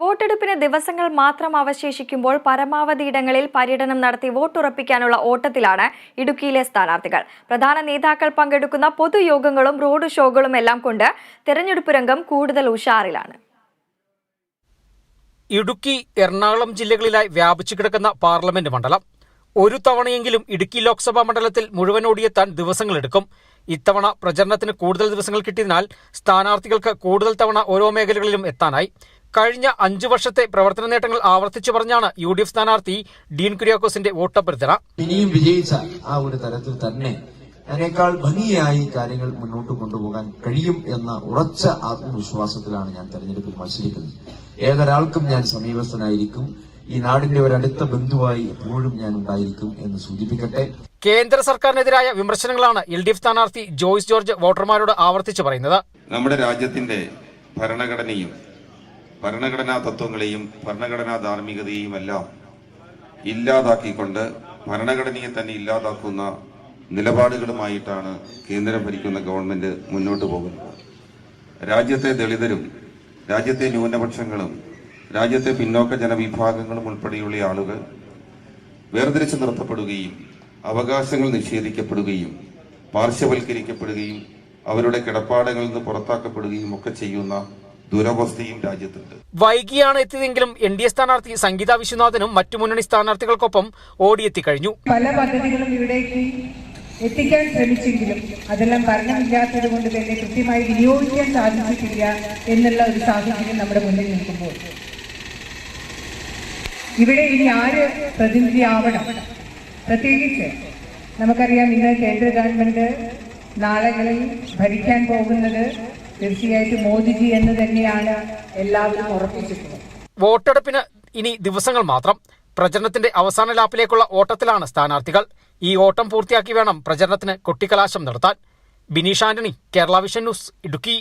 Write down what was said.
വോട്ടെടുപ്പിന് ദിവസങ്ങൾ മാത്രം അവശേഷിക്കുമ്പോൾ പരമാവധി ഇടങ്ങളിൽ പര്യടനം നടത്തി വോട്ടുറപ്പിക്കാനുള്ള ഓട്ടത്തിലാണ് ഇടുക്കിയിലെ സ്ഥാനാർത്ഥികൾ. പ്രധാന നേതാക്കൾ പങ്കെടുക്കുന്ന പൊതുയോഗങ്ങളും റോഡ് ഷോകളും എല്ലാം കൊണ്ട് തെരഞ്ഞെടുപ്പ് രംഗം കൂടുതൽ ഉഷാറിലാണ്. ഇടുക്കി, എറണാകുളം ജില്ലകളിലായി വ്യാപിച്ചു കിടക്കുന്ന പാർലമെന്റ് മണ്ഡലം. ഒരു തവണയെങ്കിലും ഇടുക്കി ലോക്സഭാ മണ്ഡലത്തിൽ മുഴുവൻ ഓടിയെത്താൻ ദിവസങ്ങളെടുക്കും. ഇത്തവണ പ്രചരണത്തിന് കൂടുതൽ ദിവസങ്ങൾ കിട്ടിയതിനാൽ സ്ഥാനാർത്ഥികൾക്ക് കൂടുതൽ തവണ ഓരോ മേഖലകളിലും എത്താനായി. കഴിഞ്ഞ 5 വർഷത്തെ പ്രവർത്തന നേട്ടങ്ങൾ ആവർത്തിച്ചു പറഞ്ഞാണ് UDF സ്ഥാനാർത്ഥി ഡീൻ കുര്യാക്കോസിന്റെ വോട്ടഭ്യർത്ഥന. ഇനിയും വിജയിച്ച ആ ഒരു തരത്തിൽ തന്നെ അതിനേക്കാൾ ഭംഗിയായി കാര്യങ്ങൾ മുന്നോട്ട് കൊണ്ടുപോകാൻ കഴിയും എന്ന ഉറച്ച ആത്മവിശ്വാസത്തിലാണ് ഞാൻ തെരഞ്ഞെടുപ്പിൽ മത്സരിക്കുന്നത്. ഏതൊരാൾക്കും ഞാൻ സമീപസ്ഥനായിരിക്കും. ഈ നാടിന്റെ ഒരടുത്ത ബന്ധുവായി എപ്പോഴും ഞാൻ ഉണ്ടായിരിക്കും എന്ന് സൂചിപ്പിക്കട്ടെ. കേന്ദ്ര സർക്കാരിനെതിരായ വിമർശനങ്ങളാണ് LDF സ്ഥാനാർത്ഥി ജോയ്സ് ജോർജ് വോട്ടർമാരോട് ആവർത്തിച്ചു പറയുന്നത്. നമ്മുടെ രാജ്യത്തിന്റെ ഭരണഘടനയും ഭരണഘടനാ തത്വങ്ങളെയും ഭരണഘടനാ ധാർമ്മികതയും എല്ലാം ഇല്ലാതാക്കിക്കൊണ്ട് ഭരണഘടനയെ തന്നെ ഇല്ലാതാക്കുന്ന നിലപാടുകളുമായിട്ടാണ് കേന്ദ്രം ഭരിക്കുന്ന ഗവൺമെന്റ് മുന്നോട്ട് പോകുന്നത്. രാജ്യത്തെ ദളിതരും രാജ്യത്തെ ന്യൂനപക്ഷങ്ങളും രാജ്യത്തെ പിന്നോക്ക ജനവിഭാഗങ്ങളും ഉൾപ്പെടെയുള്ള ആളുകൾ വേർതിരിച്ചു നിർത്തപ്പെടുകയും അവകാശങ്ങൾ നിഷേധിക്കപ്പെടുകയും പാർശ്വവൽക്കരിക്കപ്പെടുകയും അവരുടെ കിടപ്പാടങ്ങളിൽ നിന്ന് പുറത്താക്കപ്പെടുകയും ഒക്കെ ചെയ്യുന്ന ദുരവസ്ഥയും രാജ്യത്തുണ്ട്. വൈകിയാണ് എത്തിയതെങ്കിലും NDA സ്ഥാനാർത്ഥി സംഗീത വിശ്വനാഥനും മറ്റു മുന്നണി സ്ഥാനാർത്ഥികൾക്കൊപ്പം ഓടിയെത്തിക്കഴിഞ്ഞു. പല പദ്ധതികളും ഇവിടേക്ക് എത്തിക്കാൻ ശ്രമിച്ചെങ്കിലും അതെല്ലാം ഭരണമില്ലാത്തത് കൊണ്ട് തന്നെ കൃത്യമായി വിനിയോഗിക്കാൻ സാധിച്ചിട്ടില്ല എന്നുള്ള ഒരു സാഹചര്യം നമ്മുടെ മുന്നിൽ നിൽക്കുമ്പോൾ ഇവിടെ ഇനി ആര് പ്രതിനിധിയാവണം? പ്രത്യേകിച്ച് നമുക്കറിയാം, ഇന്ന് കേന്ദ്ര ഗവൺമെന്റ് നാളുകളിൽ ഭരിക്കാൻ പോകുന്നത് തീർച്ചയായിട്ടും മോദിജി എന്ന് തന്നെയാണ് എല്ലാവരും ഉറപ്പിച്ചിട്ടുള്ളത്. വോട്ടെടുപ്പിന് ഇനി ദിവസങ്ങൾ മാത്രം. പ്രചരണത്തിന്റെ അവസാന ലാപ്പിലേക്കുള്ള ഓട്ടത്തിലാണ് സ്ഥാനാർത്ഥികൾ. ഈ ഓട്ടം പൂർത്തിയാക്കി വേണം പ്രചരണത്തിന് കൊട്ടിക്കലാശം നടത്താൻ. Bineesh Antony, Kerala vision news, Idukki.